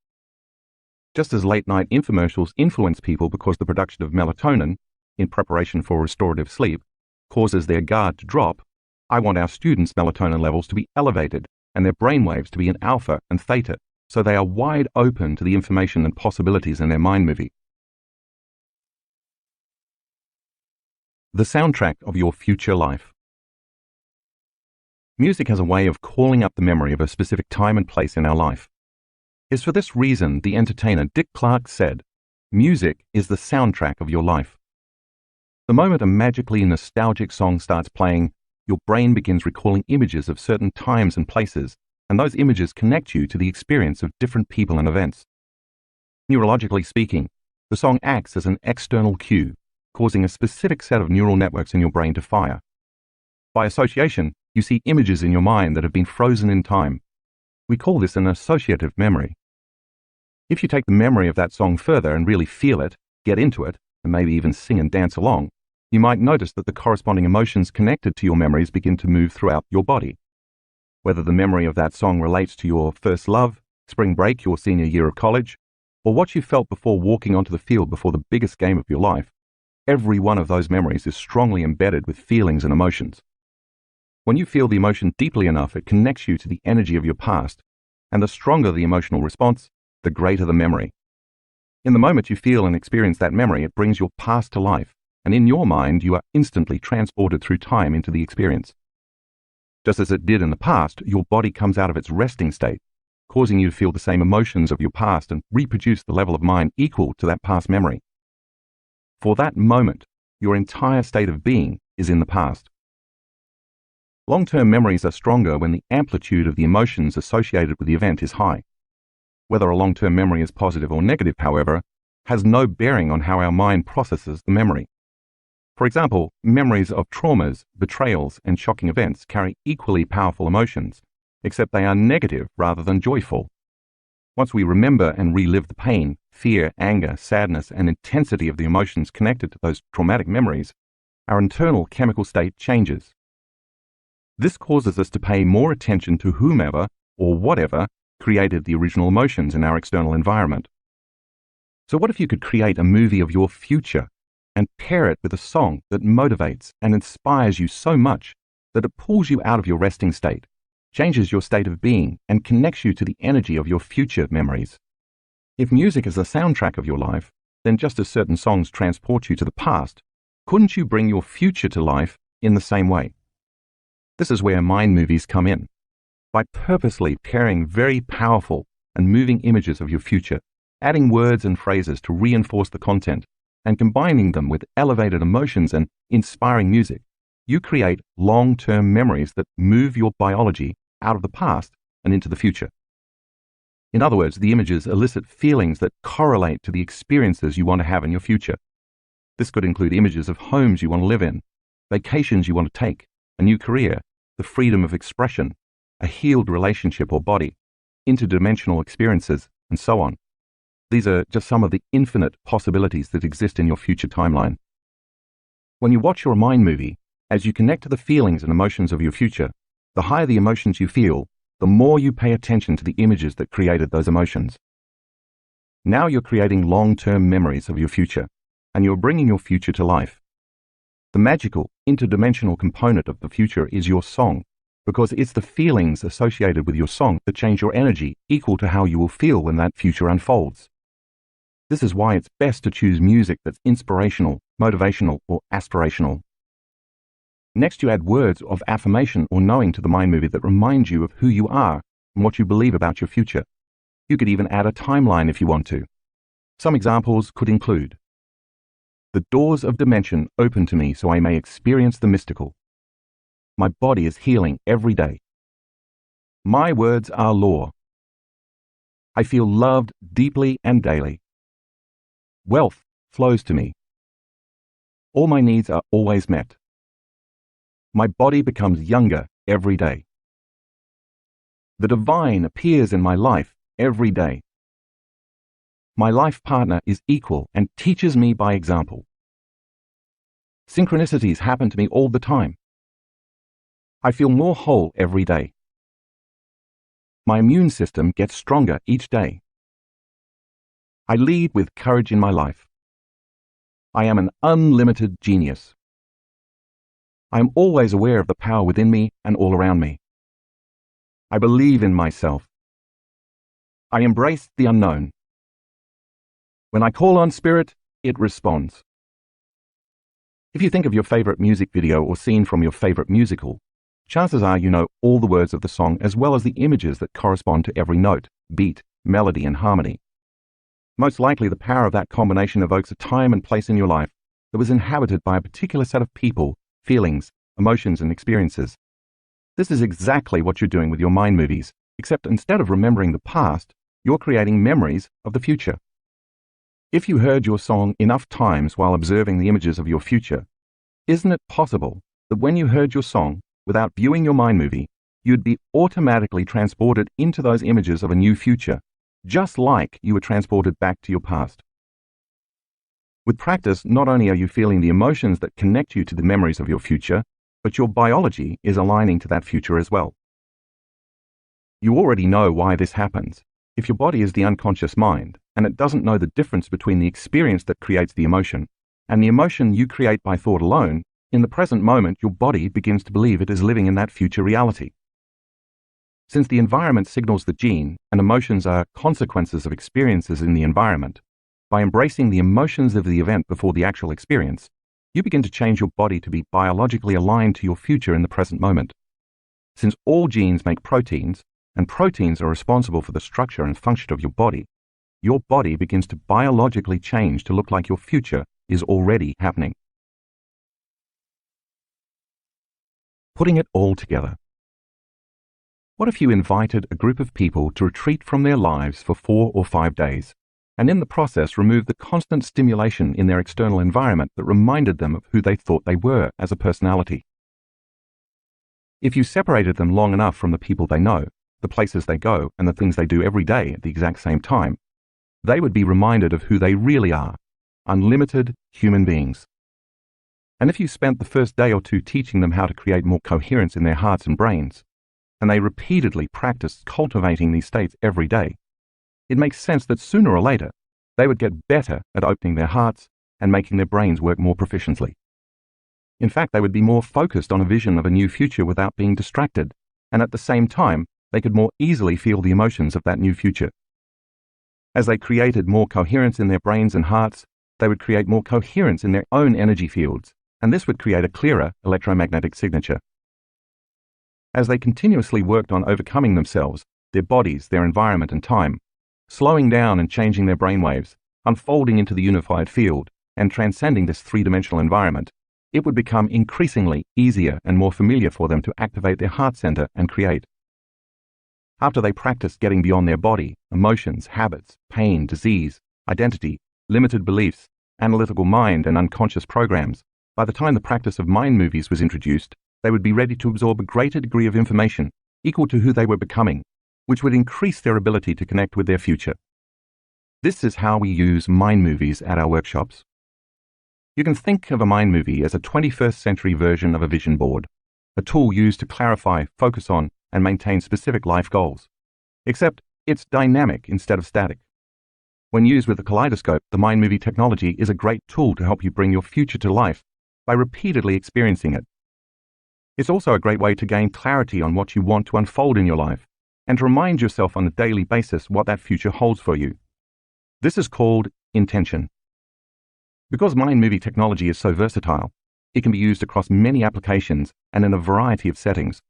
Just as late-night infomercials influence people because the production of melatonin, in preparation for restorative sleep, causes their guard to drop, I want our students' melatonin levels to be elevated and their brainwaves to be in alpha and theta, so they are wide open to the information and possibilities in their mind movie. The soundtrack of your future life. Music has a way of calling up the memory of a specific time and place in our life. It's for this reason the entertainer Dick Clark said, "Music is the soundtrack of your life." The moment a magically nostalgic song starts playing, your brain begins recalling images of certain times and places, and those images connect you to the experience of different people and events. Neurologically speaking, the song acts as an external cue, causing a specific set of neural networks in your brain to fire. By association, you see images in your mind that have been frozen in time. We call this an associative memory. If you take the memory of that song further and really feel it, get into it, and maybe even sing and dance along, you might notice that the corresponding emotions connected to your memories begin to move throughout your body. Whether the memory of that song relates to your first love, spring break, your senior year of college, or what you felt before walking onto the field before the biggest game of your life, every one of those memories is strongly embedded with feelings and emotions. When you feel the emotion deeply enough, it connects you to the energy of your past, and the stronger the emotional response, the greater the memory. In the moment you feel and experience that memory, it brings your past to life, and in your mind you are instantly transported through time into the experience. Just as it did in the past, your body comes out of its resting state, causing you to feel the same emotions of your past and reproduce the level of mind equal to that past memory. For that moment, your entire state of being is in the past. Long-term memories are stronger when the amplitude of the emotions associated with the event is high. Whether a long-term memory is positive or negative, however, has no bearing on how our mind processes the memory. For example, memories of traumas, betrayals, and shocking events carry equally powerful emotions, except they are negative rather than joyful. Once we remember and relive the pain, fear, anger, sadness, and intensity of the emotions connected to those traumatic memories, our internal chemical state changes. This causes us to pay more attention to whomever or whatever created the original emotions in our external environment. So what if you could create a movie of your future and pair it with a song that motivates and inspires you so much that it pulls you out of your resting state, changes your state of being, and connects you to the energy of your future memories? If music is the soundtrack of your life, then just as certain songs transport you to the past, couldn't you bring your future to life in the same way? This is where mind movies come in. By purposely pairing very powerful and moving images of your future, adding words and phrases to reinforce the content, and combining them with elevated emotions and inspiring music, you create long-term memories that move your biology out of the past and into the future. In other words, the images elicit feelings that correlate to the experiences you want to have in your future. This could include images of homes you want to live in, vacations you want to take, a new career, the freedom of expression, a healed relationship or body, interdimensional experiences, and so on. These are just some of the infinite possibilities that exist in your future timeline. When you watch your mind movie, as you connect to the feelings and emotions of your future, the higher the emotions you feel, the more you pay attention to the images that created those emotions. Now you're creating long-term memories of your future, and you're bringing your future to life. The magical, interdimensional component of the future is your song, because it's the feelings associated with your song that change your energy equal to how you will feel when that future unfolds. This is why it's best to choose music that's inspirational, motivational, or aspirational. Next, you add words of affirmation or knowing to the mind movie that remind you of who you are and what you believe about your future. You could even add a timeline if you want to. Some examples could include: the doors of dimension open to me so I may experience the mystical. My body is healing every day. My words are law. I feel loved deeply and daily. Wealth flows to me. All my needs are always met. My body becomes younger every day. The divine appears in my life every day. My life partner is equal and teaches me by example. Synchronicities happen to me all the time. I feel more whole every day. My immune system gets stronger each day. I lead with courage in my life. I am an unlimited genius. I am always aware of the power within me and all around me. I believe in myself. I embrace the unknown. When I call on spirit, it responds. If you think of your favorite music video or scene from your favorite musical, chances are you know all the words of the song as well as the images that correspond to every note, beat, melody, and harmony. Most likely the power of that combination evokes a time and place in your life that was inhabited by a particular set of people, feelings, emotions, and experiences. This is exactly what you're doing with your mind movies, except instead of remembering the past, you're creating memories of the future. If you heard your song enough times while observing the images of your future, isn't it possible that when you heard your song, without viewing your mind movie, you'd be automatically transported into those images of a new future, just like you were transported back to your past? With practice, not only are you feeling the emotions that connect you to the memories of your future, but your biology is aligning to that future as well. You already know why this happens. If your body is the unconscious mind, and it doesn't know the difference between the experience that creates the emotion and the emotion you create by thought alone, in the present moment your body begins to believe it is living in that future reality. Since the environment signals the gene and emotions are consequences of experiences in the environment, by embracing the emotions of the event before the actual experience, you begin to change your body to be biologically aligned to your future in the present moment. Since all genes make proteins, and proteins are responsible for the structure and function of your body begins to biologically change to look like your future is already happening. Putting it all together. What if you invited a group of people to retreat from their lives for 4 or 5 days, and in the process removed the constant stimulation in their external environment that reminded them of who they thought they were as a personality? If you separated them long enough from the people they know, the places they go, and the things they do every day at the exact same time, they would be reminded of who they really are, unlimited human beings. And if you spent the first day or two teaching them how to create more coherence in their hearts and brains, and they repeatedly practiced cultivating these states every day, it makes sense that sooner or later, they would get better at opening their hearts and making their brains work more proficiently. In fact, they would be more focused on a vision of a new future without being distracted, and at the same time, they could more easily feel the emotions of that new future. As they created more coherence in their brains and hearts, they would create more coherence in their own energy fields, and this would create a clearer electromagnetic signature. As they continuously worked on overcoming themselves, their bodies, their environment and time, slowing down and changing their brainwaves, unfolding into the unified field, and transcending this three-dimensional environment, it would become increasingly easier and more familiar for them to activate their heart center and create. After they practiced getting beyond their body, emotions, habits, pain, disease, identity, limited beliefs, analytical mind, and unconscious programs, by the time the practice of mind movies was introduced, they would be ready to absorb a greater degree of information equal to who they were becoming, which would increase their ability to connect with their future. This is how we use mind movies at our workshops. You can think of a mind movie as a 21st century version of a vision board, a tool used to clarify, focus on, and maintain specific life goals. Except it's dynamic instead of static. When used with the Kaleidoscope, the mind movie technology is a great tool to help you bring your future to life by repeatedly experiencing it. It's also a great way to gain clarity on what you want to unfold in your life and to remind yourself on a daily basis what that future holds for you. This is called intention. Because mind movie technology is so versatile, it can be used across many applications and in a variety of settings.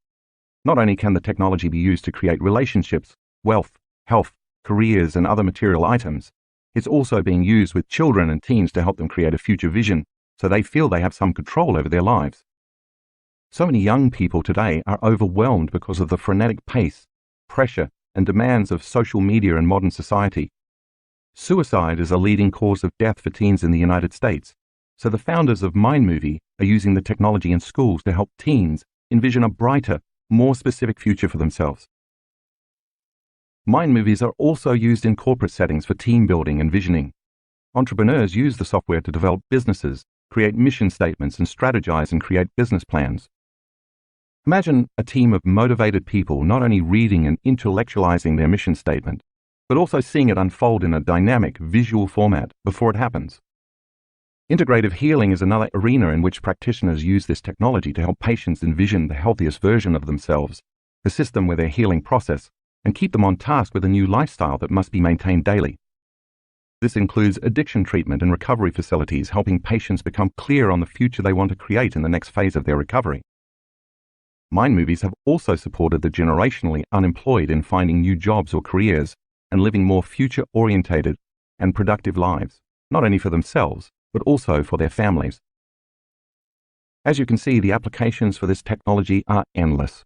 Not only can the technology be used to create relationships, wealth, health, careers, and other material items, it's also being used with children and teens to help them create a future vision so they feel they have some control over their lives. So many young people today are overwhelmed because of the frenetic pace, pressure, and demands of social media and modern society. Suicide is a leading cause of death for teens in the United States, so the founders of Mind Movie are using the technology in schools to help teens envision a brighter, more specific future for themselves. Mind movies are also used in corporate settings for team building and visioning. Entrepreneurs use the software to develop businesses, create mission statements, and strategize and create business plans. Imagine a team of motivated people not only reading and intellectualizing their mission statement, but also seeing it unfold in a dynamic, visual format before it happens. Integrative healing is another arena in which practitioners use this technology to help patients envision the healthiest version of themselves, assist them with their healing process, and keep them on task with a new lifestyle that must be maintained daily. This includes addiction treatment and recovery facilities, helping patients become clear on the future they want to create in the next phase of their recovery. Mind movies have also supported the generationally unemployed in finding new jobs or careers and living more future-orientated and productive lives, not only for themselves, but also for their families. As you can see, the applications for this technology are endless.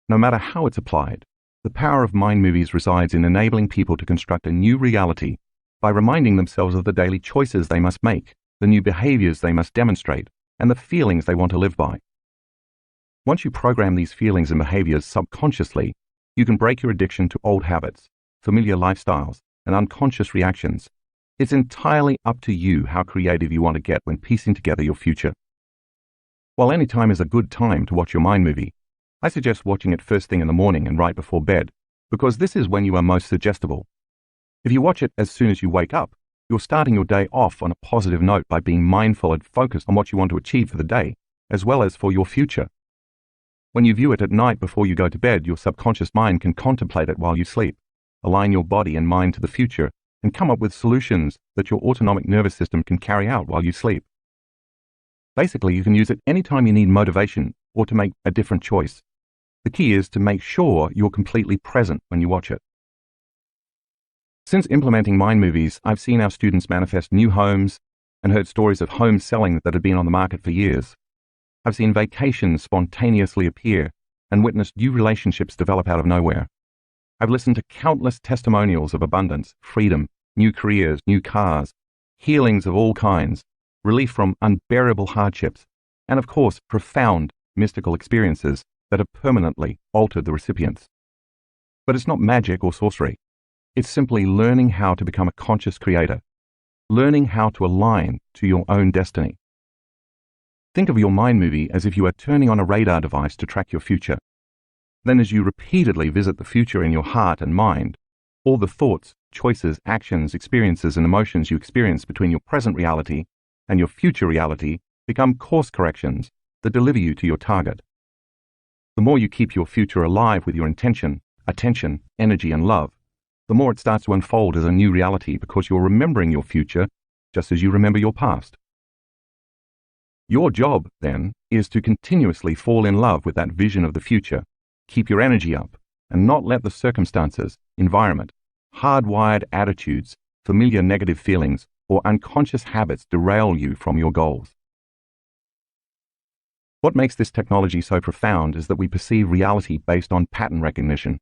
No matter how it's applied, the power of mind movies resides in enabling people to construct a new reality by reminding themselves of the daily choices they must make, the new behaviours they must demonstrate, and the feelings they want to live by. Once you program these feelings and behaviours subconsciously, you can break your addiction to old habits, familiar lifestyles, and unconscious reactions. It's entirely up to you how creative you want to get when piecing together your future. While any time is a good time to watch your mind movie, I suggest watching it first thing in the morning and right before bed, because this is when you are most suggestible. If you watch it as soon as you wake up, you're starting your day off on a positive note by being mindful and focused on what you want to achieve for the day, as well as for your future. When you view it at night before you go to bed, your subconscious mind can contemplate it while you sleep, align your body and mind to the future, and come up with solutions that your autonomic nervous system can carry out while you sleep. Basically, you can use it anytime you need motivation or to make a different choice. The key is to make sure you're completely present when you watch it. Since implementing mind movies, I've seen our students manifest new homes and heard stories of homes selling that had been on the market for years. I've seen vacations spontaneously appear and witnessed new relationships develop out of nowhere. I've listened to countless testimonials of abundance, freedom, new careers, new cars, healings of all kinds, relief from unbearable hardships, and of course, profound mystical experiences that have permanently altered the recipients. But it's not magic or sorcery. It's simply learning how to become a conscious creator, learning how to align to your own destiny. Think of your mind movie as if you are turning on a radar device to track your future. Then as you repeatedly visit the future in your heart and mind, all the thoughts, choices, actions, experiences, and emotions you experience between your present reality and your future reality become course corrections that deliver you to your target. The more you keep your future alive with your intention, attention, energy, and love, the more it starts to unfold as a new reality because you're remembering your future just as you remember your past. Your job, then, is to continuously fall in love with that vision of the future, keep your energy up, and not let the circumstances, environment, hardwired attitudes, familiar negative feelings, or unconscious habits derail you from your goals. What makes this technology so profound is that we perceive reality based on pattern recognition,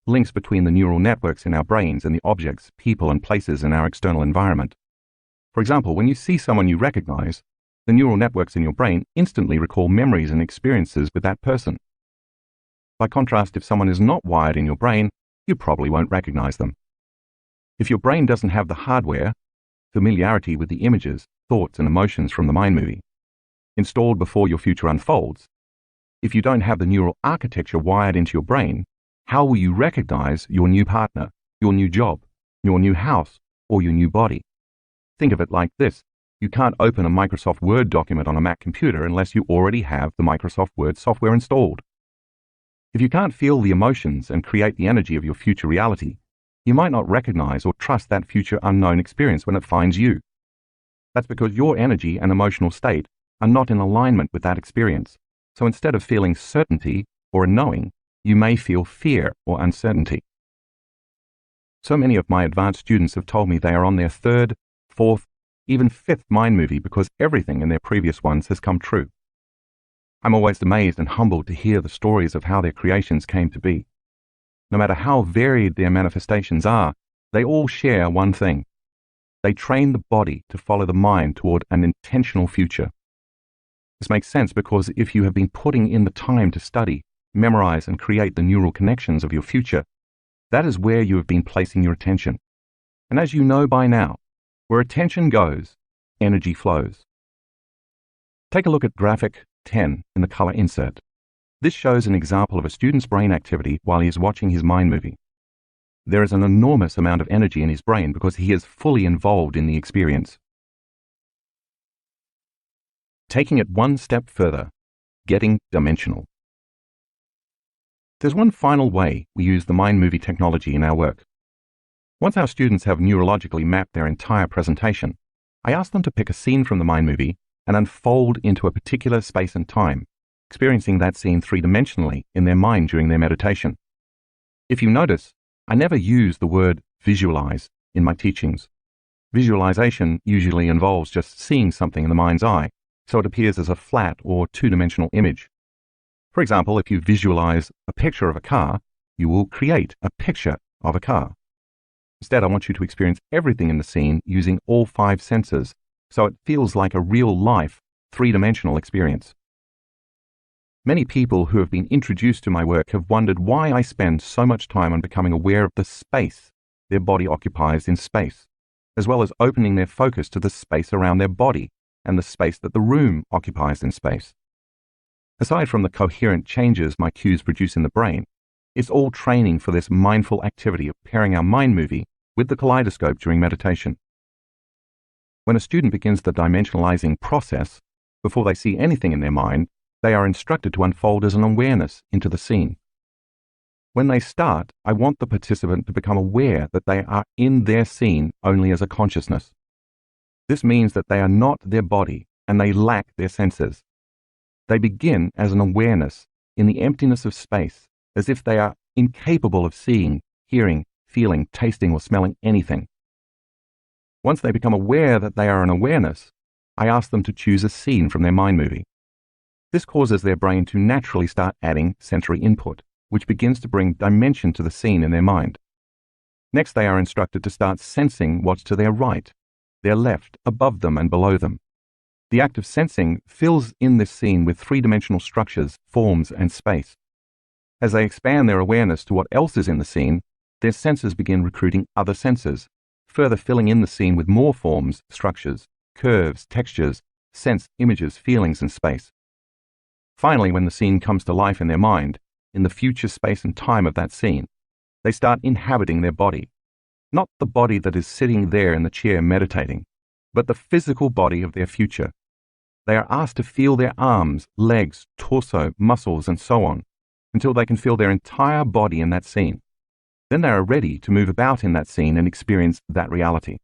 links between the neural networks in our brains and the objects, people, and places in our external environment. For example, when you see someone you recognize, the neural networks in your brain instantly recall memories and experiences with that person. By contrast, if someone is not wired in your brain, you probably won't recognize them. If your brain doesn't have the hardware, familiarity with the images, thoughts, and emotions from the mind movie, installed before your future unfolds, if you don't have the neural architecture wired into your brain, how will you recognize your new partner, your new job, your new house, or your new body? Think of it like this. You can't open a Microsoft Word document on a Mac computer unless you already have the Microsoft Word software installed. If you can't feel the emotions and create the energy of your future reality, you might not recognize or trust that future unknown experience when it finds you. That's because your energy and emotional state are not in alignment with that experience. So instead of feeling certainty or a knowing, you may feel fear or uncertainty. So many of my advanced students have told me they are on their third, fourth, even fifth mind movie because everything in their previous ones has come true. I'm always amazed and humbled to hear the stories of how their creations came to be. no matter how varied their manifestations are, they all share one thing. They train the body to follow the mind toward an intentional future. This makes sense because if you have been putting in the time to study, memorize, and create the neural connections of your future, that is where you have been placing your attention. And as you know by now, where attention goes, energy flows. Take a look at graphic 10 in the color insert. This shows an example of a student's brain activity while he is watching his mind movie. There is an enormous amount of energy in his brain because he is fully involved in the experience. Taking it one step further, getting dimensional. There's one final way we use the mind movie technology in our work. Once our students have neurologically mapped their entire presentation, I ask them to pick a scene from the mind movie and unfold into a particular space and time, experiencing that scene three-dimensionally in their mind during their meditation. If you notice, I never use the word visualize in my teachings. Visualization usually involves just seeing something in the mind's eye, so it appears as a flat or two-dimensional image. For example, if you visualize a picture of a car, you will create a picture of a car. Instead, I want you to experience everything in the scene using all 5 senses, so it feels like a real-life, three-dimensional experience. Many people who have been introduced to my work have wondered why I spend so much time on becoming aware of the space their body occupies in space, as well as opening their focus to the space around their body and the space that the room occupies in space. Aside from the coherent changes my cues produce in the brain, it's all training for this mindful activity of pairing our mind movie with the kaleidoscope during meditation. When a student begins the dimensionalizing process, before they see anything in their mind, they are instructed to unfold as an awareness into the scene. When they start, I want the participant to become aware that they are in their scene only as a consciousness. This means that they are not their body and they lack their senses. They begin as an awareness in the emptiness of space, as if they are incapable of seeing, hearing, feeling, tasting, or smelling anything. Once they become aware that they are an awareness, I ask them to choose a scene from their mind movie. This causes their brain to naturally start adding sensory input, which begins to bring dimension to the scene in their mind. Next, they are instructed to start sensing what's to their right, their left, above them, and below them. The act of sensing fills in this scene with three-dimensional structures, forms, and space. As they expand their awareness to what else is in the scene, their senses begin recruiting other senses, further filling in the scene with more forms, structures, curves, textures, sense, images, feelings, and space. Finally, when the scene comes to life in their mind, in the future space and time of that scene, they start inhabiting their body. Not the body that is sitting there in the chair meditating, but the physical body of their future. They are asked to feel their arms, legs, torso, muscles, and so on, until they can feel their entire body in that scene. Then they are ready to move about in that scene and experience that reality.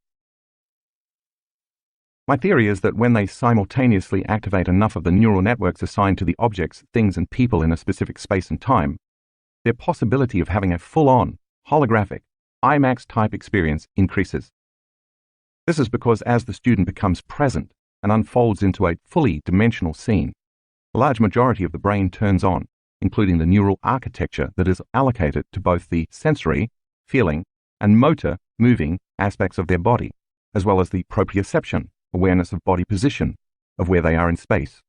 My theory is that when they simultaneously activate enough of the neural networks assigned to the objects, things, and people in a specific space and time, their possibility of having a full-on, holographic, IMAX-type experience increases. This is because as the student becomes present and unfolds into a fully dimensional scene, a large majority of the brain turns on, including the neural architecture that is allocated to both the sensory, feeling, and motor, moving aspects of their body, as well as the proprioception, awareness of body position, of where they are in space.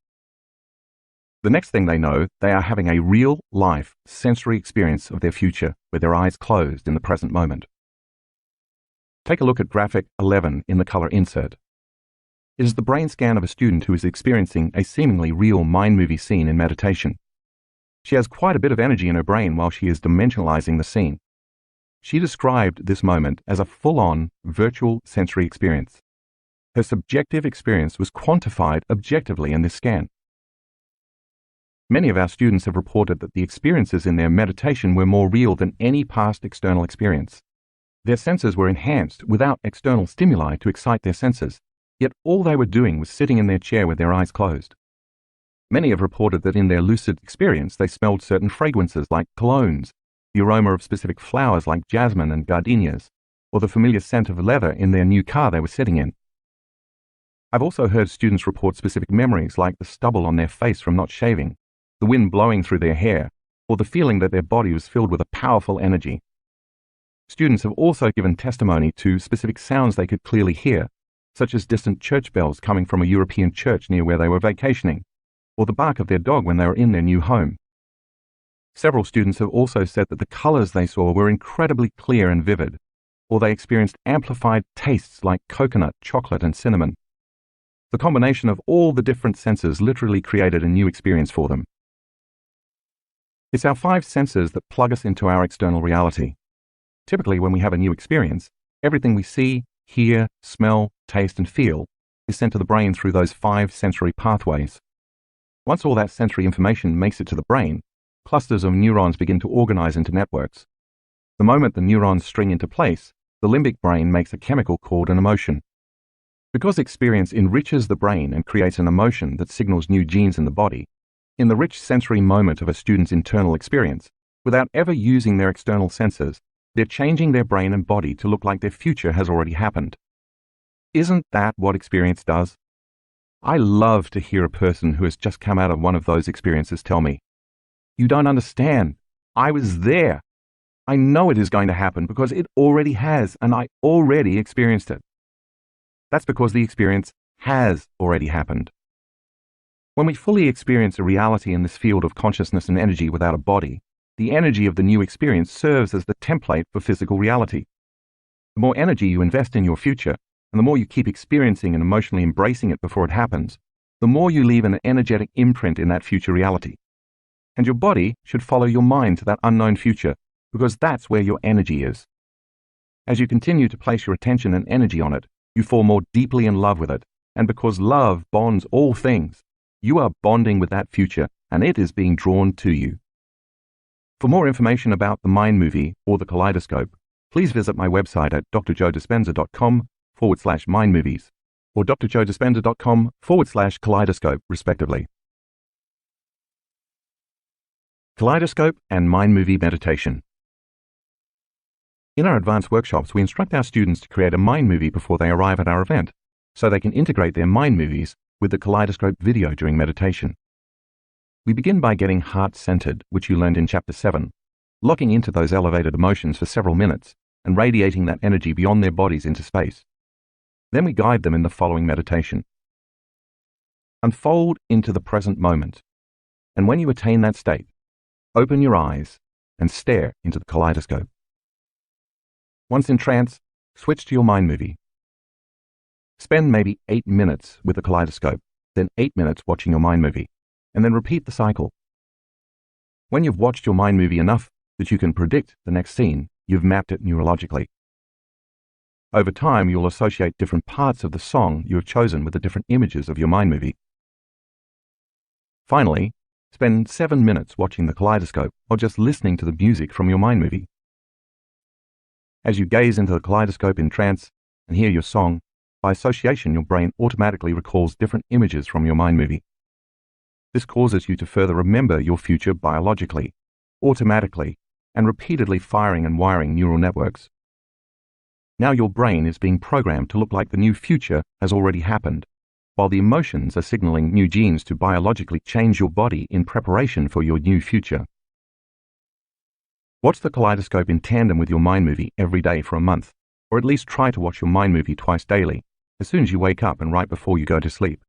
The next thing they know, they are having a real-life sensory experience of their future with their eyes closed in the present moment. Take a look at graphic 11 in the color insert. It is the brain scan of a student who is experiencing a seemingly real mind movie scene in meditation. She has quite a bit of energy in her brain while she is dimensionalizing the scene. She described this moment as a full-on virtual sensory experience. Her subjective experience was quantified objectively in this scan. Many of our students have reported that the experiences in their meditation were more real than any past external experience. Their senses were enhanced without external stimuli to excite their senses, yet all they were doing was sitting in their chair with their eyes closed. Many have reported that in their lucid experience they smelled certain fragrances like colognes, the aroma of specific flowers like jasmine and gardenias, or the familiar scent of leather in their new car they were sitting in. I've also heard students report specific memories like the stubble on their face from not shaving, the wind blowing through their hair, or the feeling that their body was filled with a powerful energy. Students have also given testimony to specific sounds they could clearly hear, such as distant church bells coming from a European church near where they were vacationing, or the bark of their dog when they were in their new home. Several students have also said that the colors they saw were incredibly clear and vivid, or they experienced amplified tastes like coconut, chocolate, and cinnamon. The combination of all the different senses literally created a new experience for them. It's our 5 senses that plug us into our external reality. Typically, when we have a new experience, everything we see, hear, smell, taste, and feel is sent to the brain through those 5 sensory pathways. Once all that sensory information makes it to the brain, clusters of neurons begin to organize into networks. The moment the neurons string into place, the limbic brain makes a chemical called an emotion. Because experience enriches the brain and creates an emotion that signals new genes in the body, in the rich sensory moment of a student's internal experience, without ever using their external senses, they're changing their brain and body to look like their future has already happened. Isn't that what experience does? I love to hear a person who has just come out of one of those experiences tell me, "You don't understand. I was there. I know it is going to happen because it already has, and I already experienced it." That's because the experience has already happened. When we fully experience a reality in this field of consciousness and energy without a body, the energy of the new experience serves as the template for physical reality. The more energy you invest in your future, and the more you keep experiencing and emotionally embracing it before it happens, the more you leave an energetic imprint in that future reality. And your body should follow your mind to that unknown future, because that's where your energy is. As you continue to place your attention and energy on it, you fall more deeply in love with it, and because love bonds all things, you are bonding with that future, and it is being drawn to you. For more information about the Mind Movie or the Kaleidoscope, please visit my website at drjoedispenza.com/mindmovies or drjoedispenza.com/kaleidoscope, respectively. Kaleidoscope and Mind Movie Meditation. In our advanced workshops, we instruct our students to create a mind movie before they arrive at our event, so they can integrate their mind movies with the Kaleidoscope video during meditation. We begin by getting heart-centered, which you learned in Chapter 7, locking into those elevated emotions for several minutes and radiating that energy beyond their bodies into space. Then we guide them in the following meditation. Unfold into the present moment, and when you attain that state, open your eyes and stare into the kaleidoscope. Once in trance, switch to your mind movie. Spend maybe 8 minutes with the kaleidoscope, then 8 minutes watching your mind movie, and then repeat the cycle. When you've watched your mind movie enough that you can predict the next scene, you've mapped it neurologically. Over time, you'll associate different parts of the song you have chosen with the different images of your mind movie. Finally, spend 7 minutes watching the kaleidoscope or just listening to the music from your mind movie. As you gaze into the kaleidoscope in trance and hear your song, by association, your brain automatically recalls different images from your mind movie. This causes you to further remember your future biologically, automatically, and repeatedly firing and wiring neural networks. Now your brain is being programmed to look like the new future has already happened, while the emotions are signaling new genes to biologically change your body in preparation for your new future. Watch the kaleidoscope in tandem with your mind movie every day for a month, or at least try to watch your mind movie twice daily, as soon as you wake up and right before you go to sleep.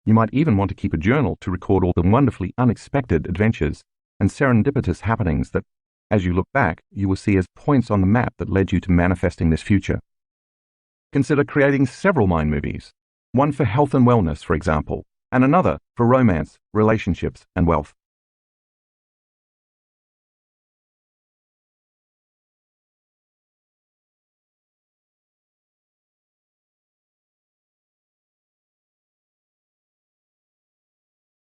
You might even want to keep a journal to record all the wonderfully unexpected adventures and serendipitous happenings that, as you look back, you will see as points on the map that led you to manifesting this future. Consider creating several mind movies, one for health and wellness, for example, and another for romance, relationships, and wealth.